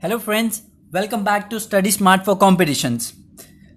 Hello friends, welcome back to Study Smart for Competitions.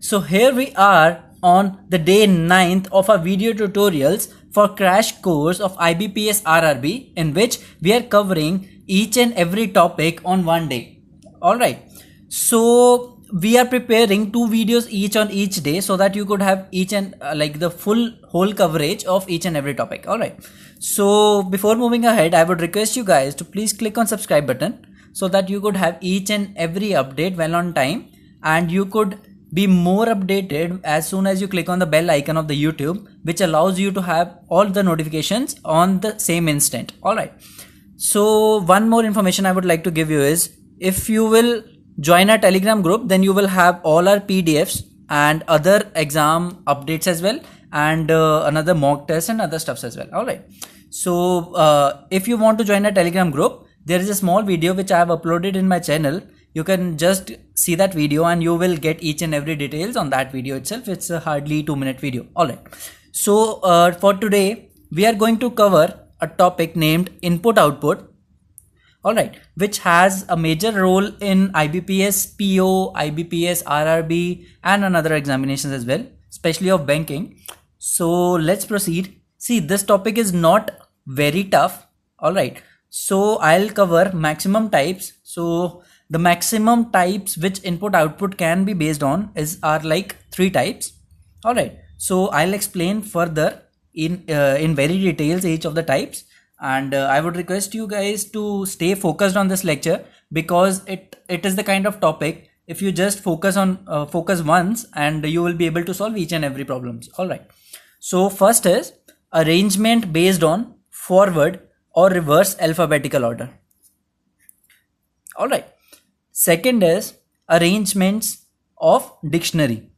So here we are on the day 9th of our video tutorials for crash course of IBPS RRB, in which we are covering each and every topic on one day. Alright, so we are preparing two videos each on each day so that you could have each and the full whole coverage of each and every topic. Alright, so before moving ahead, I would request you guys to please click on subscribe button so that you could have each and every update well on time, and you could be more updated as soon as you click on the bell icon of the YouTube, which allows you to have all the notifications on the same instant. Alright, so one more information I would like to give you is, if you will join our Telegram group, then you will have all our PDFs and other exam updates as well, and another mock test and other stuffs as well. Alright, so if you want to join our Telegram group, there is a small video which I have uploaded in my channel. You can just see that video and you will get each and every details on that video itself. It's a hardly 2-minute video. Alright, so for today we are going to cover a topic named input output. Alright, which has a major role in IBPS PO, IBPS RRB and another examinations as well, especially of banking. So let's proceed. See, this topic is not very tough. Alright, so I'll cover maximum types. So the maximum types which input output can be based on are like 3 types. Alright, so I'll explain further in very details each of the types, and I would request you guys to stay focused on this lecture, because it is the kind of topic, if you just focus once, and you will be able to solve each and every problems. Alright, so first is arrangement based on forward or reverse alphabetical order. Alright, second is arrangements of dictionary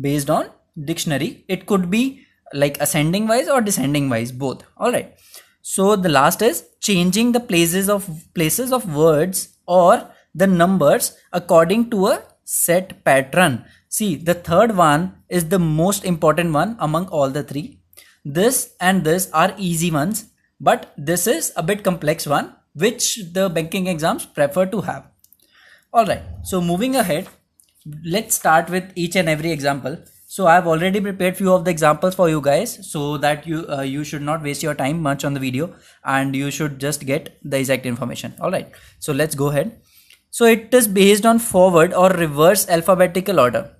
based on dictionary. It could be like ascending wise or descending wise, both. Alright, so the last is changing the places of words or the numbers according to a set pattern. See, the third one is the most important one among all the three. This and this are easy ones, but this is a bit complex one which the banking exams prefer to have. Alright, so moving ahead, let's start with each and every example. So I've already prepared few of the examples for you guys, so that you should not waste your time much on the video and you should just get the exact information. Alright, so let's go ahead. So it is based on forward or reverse alphabetical order.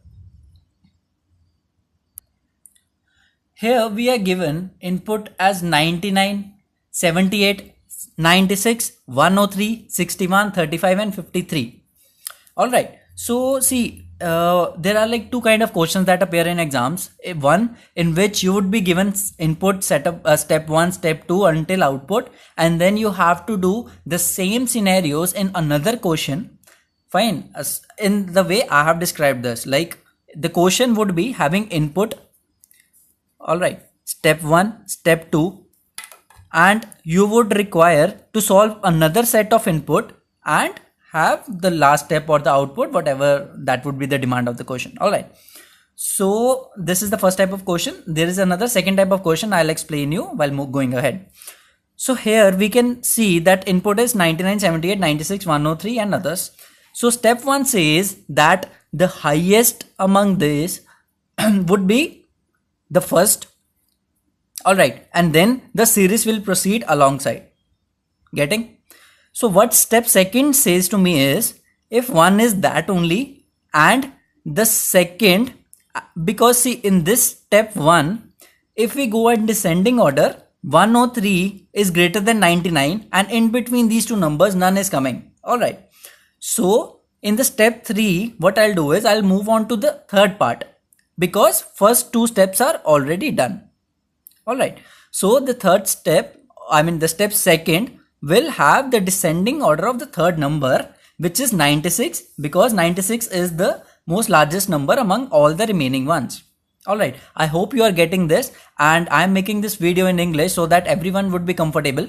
Here we are given input as 99, 78, 96, 103, 61, 35 and 53. Alright, so see, there are like two kind of questions that appear in exams. One in which you would be given input setup, step 1, step 2 until output, and then you have to do the same scenarios in another question. Fine, in the way I have described this, like the question would be having input, alright, step 1, step 2, and you would require to solve another set of input and have the last step or the output, whatever that would be the demand of the question. Alright, so this is the first type of question. There is another second type of question I'll explain you while going ahead. So here we can see that input is 99, 78, 96, 103 and others. So step 1 says that the highest among these would be the first. Alright, and then the series will proceed alongside. Getting? So what step second says to me is, if one is that only, and the second, because see, in this step 1, if we go in descending order, 103 is greater than 99, and in between these two numbers none is coming. Alright, so in the step 3, what I'll do is I'll move on to the third part, because first two steps are already done. Alright, so the third step, the step second, will have the descending order of the third number, which is 96, because 96 is the most largest number among all the remaining ones. Alright, I hope you are getting this, and I am making this video in English so that everyone would be comfortable.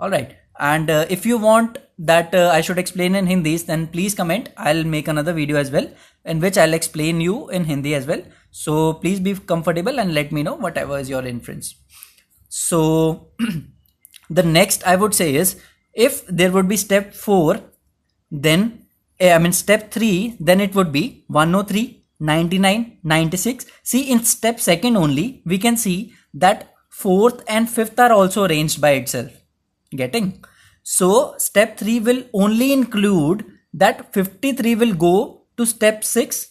Alright, and if you want that I should explain in Hindi, then please comment. I'll make another video as well in which I'll explain you in Hindi as well. So please be comfortable and let me know whatever is your inference. So the next I would say is if there would be step 4, then step 3, then it would be 103, 99, 96. See, in step 2nd only, we can see that 4th and 5th are also arranged by itself. Getting? So step 3 will only include that 53 will go to step 6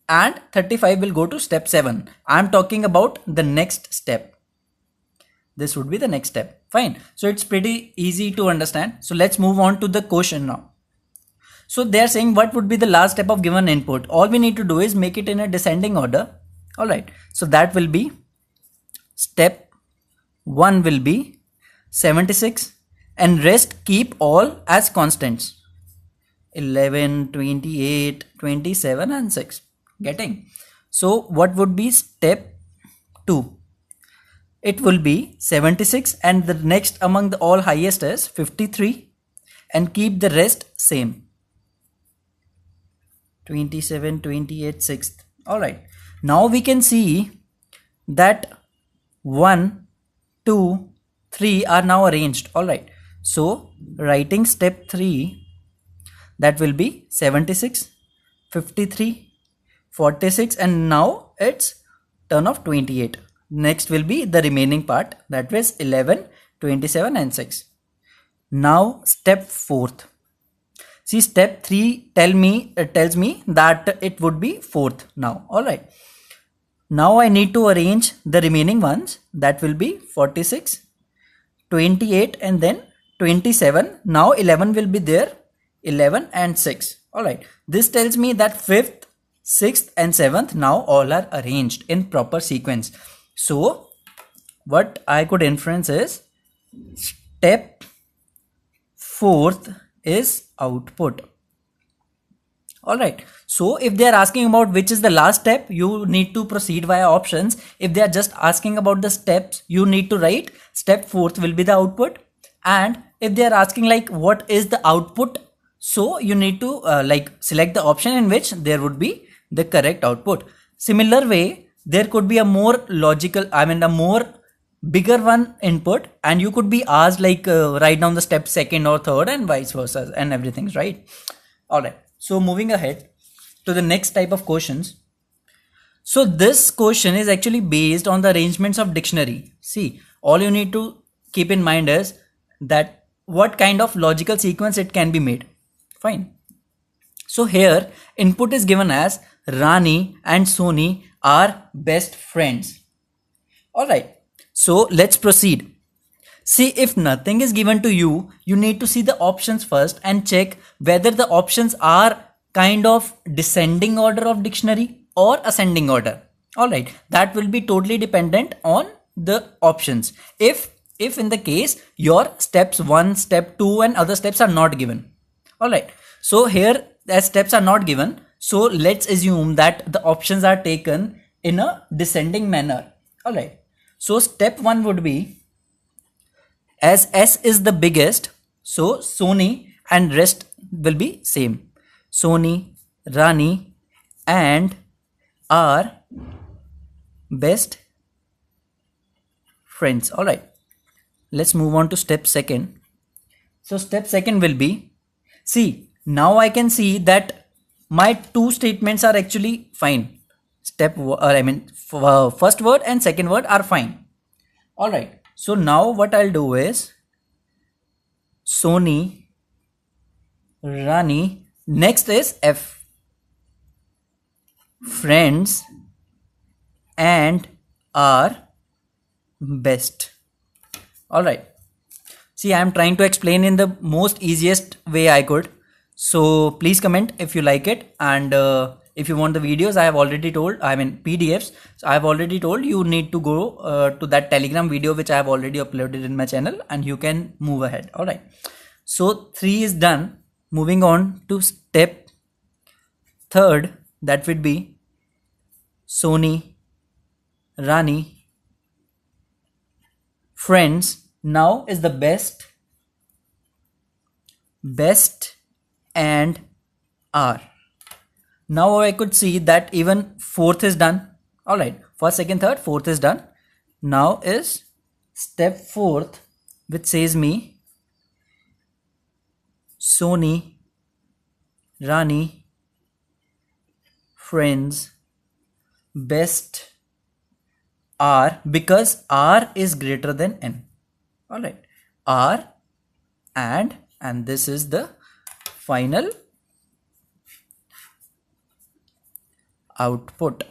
and 35 will go to step 7. I am talking about the next step. This would be the next step. Fine. So it's pretty easy to understand. So let's move on to the question now. So they are saying what would be the last step of given input. All we need to do is make it in a descending order. Alright. So that will be step 1 will be 76 and rest keep all as constants. 11, 28, 27 and 6. Getting? So what would be step 2? It will be 76 and the next among the all highest is 53 and keep the rest same. 27, 28, 6th. Alright. Now we can see that 1, 2, 3 are now arranged. Alright. So writing step 3, that will be 76, 53, 46 and now it's turn of 28. Next will be the remaining part, that was 11, 27 and 6. Now step 4th. See, step 3 tells me that it would be 4th now. Alright. Now I need to arrange the remaining ones, that will be 46, 28 and then 27. Now 11 will be there, 11 and 6. Alright. This tells me that 5th, 6th and 7th now all are arranged in proper sequence. So what I could inference is step 4th is output. Alright. So if they are asking about which is the last step, you need to proceed via options. If they are just asking about the steps, you need to write step 4th will be the output. And if they are asking like what is the output, so you need to select the option in which there would be the correct output. Similar way, there could be a more logical, a more bigger one input and you could be asked like write down the step 2nd or 3rd and vice versa and everything's right. Alright. So moving ahead to the next type of questions. So this question is actually based on the arrangements of dictionary. See, all you need to keep in mind is that what kind of logical sequence it can be made. Fine. So here input is given as Rani and Soni are best friends. Alright. So let's proceed. See, if nothing is given to you, you need to see the options first and check whether the options are kind of descending order of dictionary or ascending order. Alright. That will be totally dependent on the options. If in the case your steps 1, step 2 and other steps are not given. Alright. So here as steps are not given, so let's assume that the options are taken in a descending manner. Alright. So step 1 would be, as S is the biggest, so Soni and rest will be same. Soni, Rani and are best friends. Alright. Let's move on to step 2nd. So step 2nd will be, see, now I can see that my two statements are actually fine. First word and second word are fine. Alright. So now what I'll do is Soni, Rani, next is F, friends and are best. Alright. See, I am trying to explain in the most easiest way I could. So please comment if you like it, and if you want the videos, I have already told, PDFs. So I have already told you need to go to that Telegram video which I have already uploaded in my channel, and you can move ahead. Alright. So 3 is done. Moving on to step 3rd, that would be Soni, Rani, friends now is the best and are. Now I could see that even 4th is done. Alright, 1st, 2nd, 3rd, 4th is done. Now is step 4th, which says me Sony, Rani, friends, best, R, because R is greater than N. All right, R and this is the final output.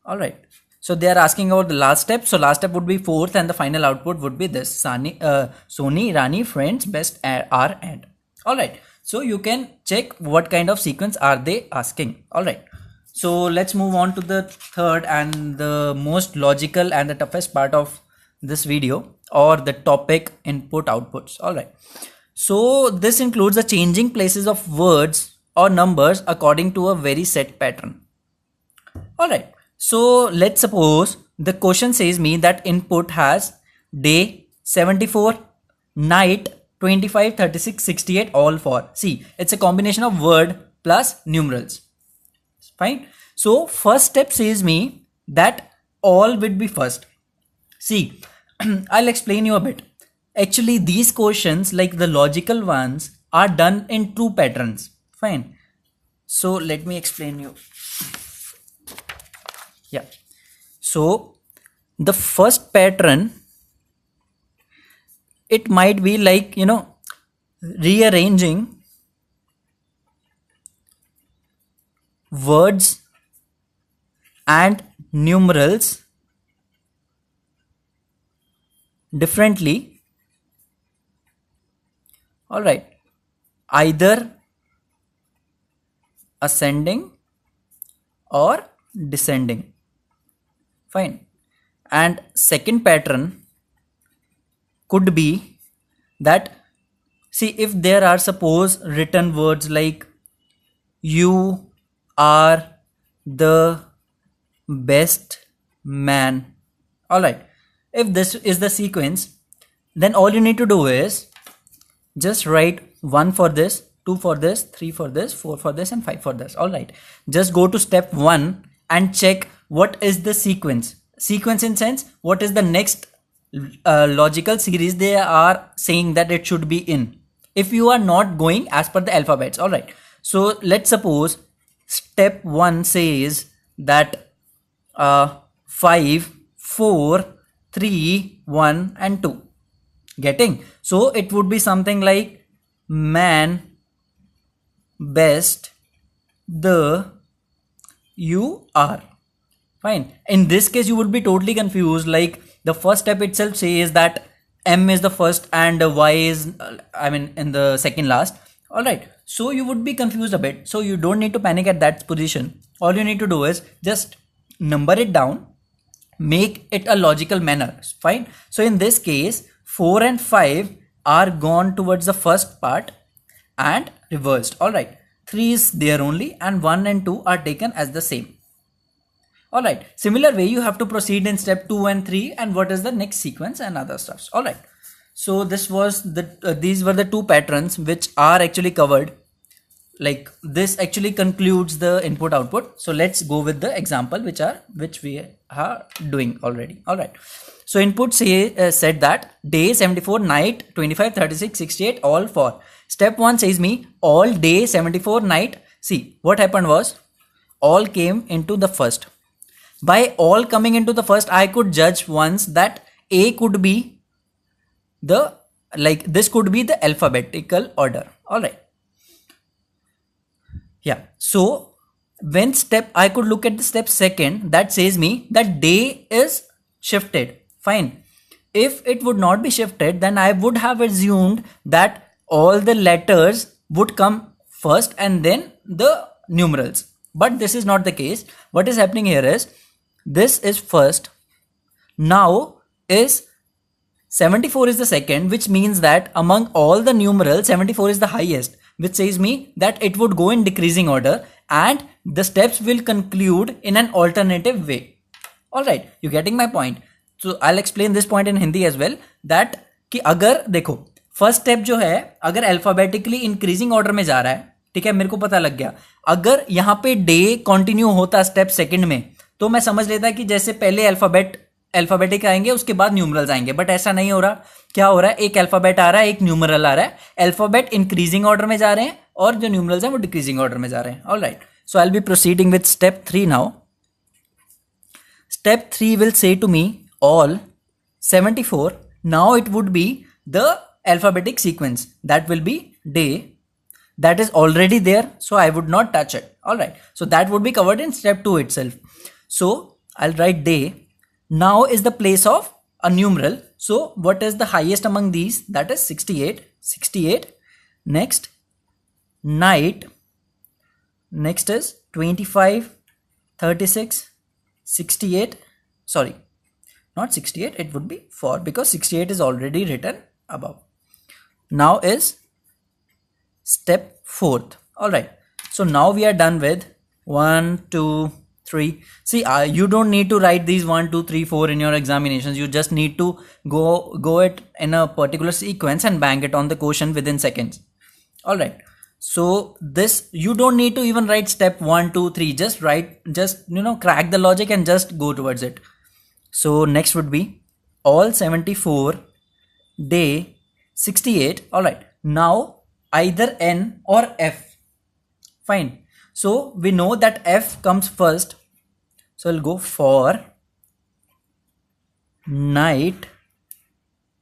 All right, so they are asking about the last step. So last step would be fourth and the final output would be this: Sony, Rani, friends, best, R, and. All right, so you can check what kind of sequence are they asking. All right, so let's move on to the third and the most logical and the toughest part of this video, or the topic, input outputs. All right, so this includes the changing places of words or numbers according to a very set pattern. All right, so let's suppose the question says me that input has day, 74, night, 25, 36, 68, all for. See, it's a combination of word plus numerals. Fine. So first step says me that all would be first. See, I'll explain you a bit. Actually, these questions, like the logical ones, are done in two patterns. Fine. So let me explain you. Yeah. So the first pattern, it might be like, rearranging words and numerals differently. All right, either ascending or descending. Fine. And second pattern could be that, see, if there are suppose written words like you are the best man. All right, if this is the sequence, then all you need to do is just write 1 for this, 2 for this, 3 for this, 4 for this, and 5 for this. All right, just go to step 1 and check what is the sequence in sense, what is the next logical series they are saying that it should be in, if you are not going as per the alphabets. All right, so let's suppose step 1 says that 5, 4, 3, 1 and 2. Getting? So it would be something like man, best, the, you are. Fine. In this case, you would be totally confused. Like the first step itself says that M is the first and Y is, in the second last. All right. So you would be confused a bit. So you don't need to panic at that position. All you need to do is just number it down, make it a logical manner. Fine. So in this case, 4 and 5 are gone towards the first part and reversed. All right. 3 is there only and 1 and 2 are taken as the same. All right. Similar way, you have to proceed in step 2 and 3 and what is the next sequence and other stuffs. All right. So this was these were the two patterns which are actually covered. Like this actually concludes the input output. So let's go with the example which we are doing already. All right. So input said that day, 74, night, 25, 36, 68, all for. Step 1 says me all day, 74, night. See, what happened was all came into the first. By all coming into the first, I could judge once that A could be this could be the alphabetical order. All right. Yeah. So when I could look at the step second, that says me that day is shifted. Fine. If it would not be shifted, then I would have assumed that all the letters would come first and then the numerals. But this is not the case. What is happening here is this is first. Now is 74 is the second, which means that among all the numerals, 74 is the highest, which says me that it would go in decreasing order and the steps will conclude in an alternative way. All right, you getting my point? So I'll explain this point in Hindi as well, that कि अगर देखो first step जो है अगर alphabetically increasing order में जा रहा है, ठीक है, मेरे को पता लग गया. अगर यहाँ पे डे कंटिन्यू होता स्टेप सेकंड में, तो मैं समझ लेता कि जैसे पहले अल्फाबेट अल्फाबेटिक आएंगे, उसके बाद न्यूमरल्स आएंगे, बट ऐसा नहीं हो रहा। क्या हो रहा है, एक अल्फाबेट आ रहा है, एक न्यूमरल आ रहा है, अल्फाबेट इंक्रीजिंग ऑर्डर में जा रहे हैं और जो न्यूमरल्स हैं वो डिक्रीजिंग ऑर्डर में जा रहे हैं। Alright, so I will be proceeding with step 3 now. Step 3 will say to me all 74. Now it would be the alphabetic sequence. That will be day. That is already there, so I would not touch it. Alright, so that would be covered in step 2 itself. So I'll write day. Now is the place of a numeral. So what is the highest among these? That is 68. 68. Next, night. Next is 25, 36, 68, sorry, not 68, it would be 4 because 68 is already written above. Now is step 4th. Alright, so now we are done with 1, 2, 3. See, you don't need to write these 1, 2, 3, 4 in your examinations. You just need to go it in a particular sequence and bang it on the quotient within seconds. Alright, so this, you don't need to even write step 1, 2, 3. Just write, just crack the logic and just go towards it. So next would be all 74, day 68. Alright, now either N or F. Fine, so we know that F comes first, so I'll go for night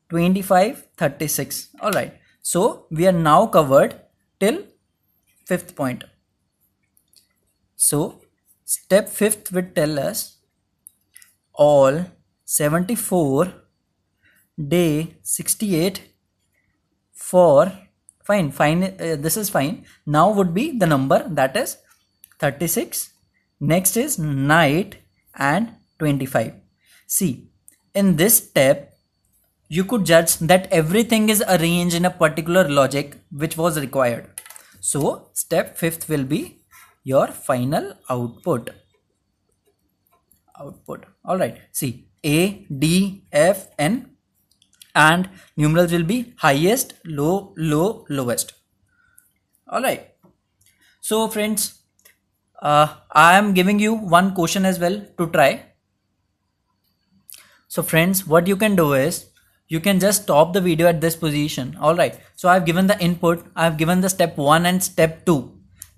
25, 36. Alright, so we are now covered till 5th point. So step 5th would tell us all 74, day 68 for fine, this is fine. Now would be the number, that is 36. Next is night and 25. See, in this step you could judge that everything is arranged in a particular logic which was required. So step 5th will be your final output. Alright, see, A, D, F, N, and numerals will be highest, low, low, lowest. Alright, so friends, I am giving you one question as well to try. So friends, what you can do is, you can just stop the video at this position. Alright, so I've given the input, I've given the step 1 and step 2,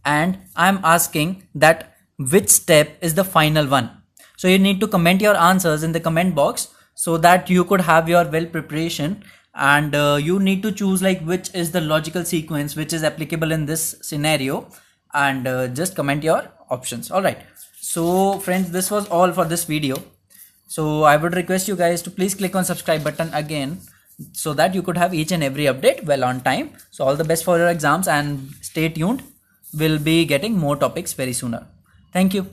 and I'm asking that which step is the final one. So you need to comment your answers in the comment box so that you could have your well preparation, and you need to choose like which is the logical sequence which is applicable in this scenario, and just comment your options. Alright, so friends, this was all for this video. So I would request you guys to please click on subscribe button again so that you could have each and every update well on time. So all the best for your exams and stay tuned. We'll be getting more topics very sooner. Thank you.